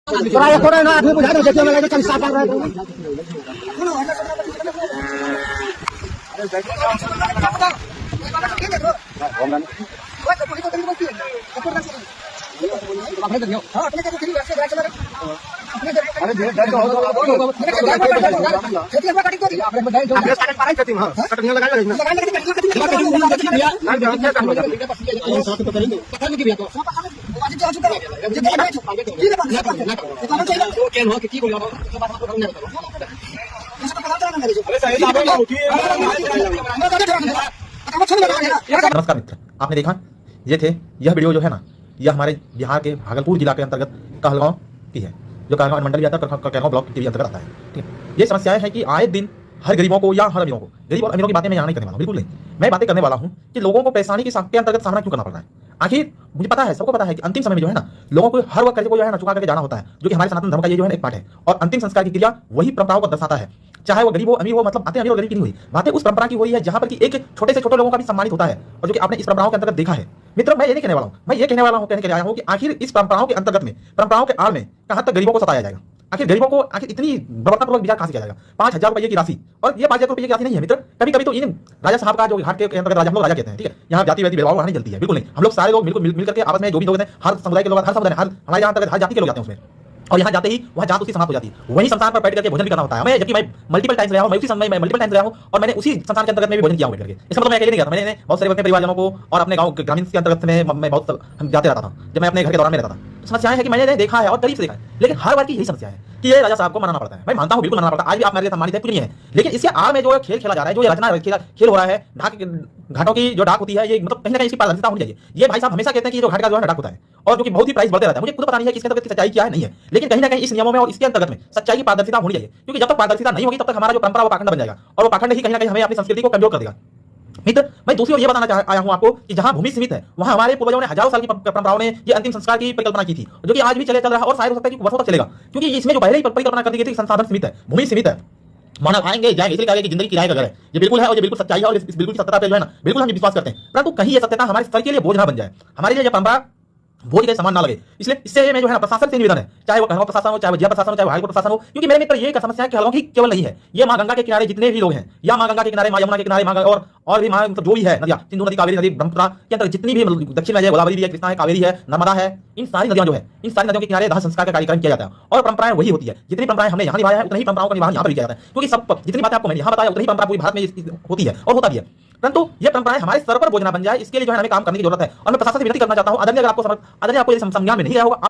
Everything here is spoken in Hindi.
थोड़ा ना आदमी बुझा दो, देखिए मैं चल साफ कर रहा हूं। अरे नमस्कार मित्र, आपने देखा ये थे यह वीडियो जो है ना, यह हमारे बिहार के भागलपुर जिला के अंतर्गत कहलगांव की है, जो कहलगांव मंडल आता है, कहलगांव ब्लॉक के अंतर्गत आता है। ठीक है, ये समस्याएं है कि आए दिन हर गरीबों को या हर अमीरों को, गरीब और अमीरों की बातें मैं यहाँ नहीं करने वाला हूँ, बिल्कुल नहीं। मैं बातें करने वाला हूँ कि लोगों को परेशानी के अंतर्गत सामना क्यों करना पड़ रहा है। आखिर मुझे पता है, सबको पता है कि अंतिम समय में जो है ना, लोगों को हर वक्त कर्ज को जो है ना चुका करके जाना होता है, जो कि हमारे सनातन धर्म का ये जो है एक पार्ट है। और अंतिम संस्कार की क्रिया वही परंपराओं को दर्शाता है, चाहे वो गरीब हो अमीर हो, मतलब बातें अमीर और गरीब की नहीं हुई, बातें उस परंपरा की हुई है जहां पर कि एक छोटे से छोटे लोगों का भी सम्मानित होता है, और जो कि आपने इस परंपराओं के अंतर्गत देखा है। मित्र, मैं ये नहीं कहने वाला हूं, मैं ये कहने वाला हूं, कहने के लिए आया हूं कि आखिर इस परंपराओं के अंतर्गत में, परंपराओं के आड़ में कहां तक गरीबों को सताया जाएगा। आखिर गरीबों को आखिर इतनी बर्बरतापूर्वक विचार कहां से किया जाएगा। 5,000 रुपये की राशि, और ये 5,000 रुपये की राशि नहीं है मित्र। कभी कभी तो इन राजा साहब का जो घाट के अंतर्गत राजा, हम लोग राजा कहते हैं, ठीक है, यहाँ जाति वाति भेदभाव नहीं चलती है, बिल्कुल नहीं। हम लोग सारे लोग मिल करके आपस में जो भी लोग हैं, हर समुदाय के लोग, हर समुदाय, हर हमारे यहाँ अंतर्गत हर जाति के लोग जाते हैं उसमें, और यहाँ जाते ही वहाँ जात उसकी समाप्त हो जाती है। वही संसार पर बैठ करके भोजन भी करना होता है। मैं जबकि मैं मल्टीपल टाइम्स रहा हूँ, मैं उसी समय में मल्टीपल टाइम्स रहा हूँ, और मैंने उसी संसार के अंतर्गत में भी भोजन किया हुआ करके। इसका मतलब मैं अकेले नहीं करता, मैंने बहुत सारे अपने परिवारजनों को और अपने गाँव ग्रामीण के अंतर्गत में मैं बहुत हम जाते रहता था, जब मैं अपने घर के दौरान में रहता था। समस्याएं है कि मैंने देखा है और करीब से देखा है, लेकिन हर बार की यही समस्या है कि ये राजा साहब को मनाना पड़ता है। मैं मानता हूँ, बिल्कुल मनाना पड़ता है, आज भी आप मेरे सम्मानित है, कुछ नहीं है, लेकिन इसके आड़ में जो खेल खेला जा रहा है, जो ये रचना खेल हो रहा है, घाटों की जो डाक होती है, ये मतलब कहीं ना कहीं इसकी पारदर्शिता होनी चाहिए। ये भाई साहब हमेशा कहते हैं कि जो घाट का जो है डाक होता है, और जो कि बहुत ही प्राइस बढ़ते रहता है। मुझे खुद पता नहीं है कि इसके अंतर्गत सच्चाई क्या है, नहीं है, लेकिन कहीं ना कहीं इस नियमों में और इसके अंतर्गत में सच्चाई की पारदर्शिता होनी चाहिए, क्योंकि जब तक पारदर्शिता नहीं होगी तब तक हमारा जो परंपरा वो पाखंड बन जाएगा, और वो पाखंड ही कहीं ना कहीं हमें अपनी संस्कृति को कमजोर कर देगा। मित्र, मैं दूसरी ओर ये बताना आया हूं आपको कि जहां भूमि सीमित है, वहां हमारे पूर्वजों ने हजारों साल की परंपराओं ने ये अंतिम संस्कार की परिकल्पना की थी, जो कि आज भी चल रहा है, और शायद हो सकता है कि वर्षों तक चलेगा, क्योंकि इसमें जो पहले ही परिकल्पना कर दी गई थी, संसाधन सीमित है, भूमि सीमित है, मानव आएंगे जाएंगे, इसलिए कहा कि जिंदगी किराए का घर है। ये बिल्कुल है, और ये बिल्कुल सच्चाई है, और इस बिल्कुल सत्यता पे जो है ना, बिल्कुल हम विश्वास करते हैं। परंतु कहीं ये सत्यता हमारे सर के लिए बोझ ना बन जाए, हमारे लिए परंपरा बोझ के समान ना लगे, इसलिए इससे मैं जो है ना प्रशासन से निवेदन है, चाहे वो कहलगांव प्रशासन हो, चाहे वो जिला प्रशासन हो, चाहे वो हाईकोर्ट प्रशासन हो, क्योंकि मेरे मित्र ये समस्या है कि कहलगांव की केवल नहीं है, ये मां गंगा के किनारे जितने भी लोग हैं, या मां गंगा के किनारे, मां यमुना के किनारे, और भी मां मतलब जो भी है नदियां, सिंधु नदी, कावेरी नदी, ब्रह्मपुत्र के अंदर जितनी भी दक्षिण में है, गोदावरी भी है, कृष्णा है, कावेरी है, नर्मदा है, इन सारी नदियों जो है, इन सारी नदियों के किनारे दाह संस्कार का कार्यक्रम किया जाता है, और परंपराएं वही होती है। जितनी परंपराएं हमने यहाँ निभाया है, उतनी परंपराओं का निर्वहन यहाँ पर किया जाता है, क्योंकि सब जितनी बातें आपको मैंने यहाँ बताया, उतनी परंपरा पूरी भारत में होती है और होता भी है। परंतु ये परंपराएं हमारे सर पर बोझ ना बन जाए, इसके लिए जो है हमें काम करने की जरूरत है, और मैं प्रशासन से विनती करना चाहता हूं, आदरणीय, अगर आपको आदरणीय आपको संज्ञान में नहीं रहा होगा,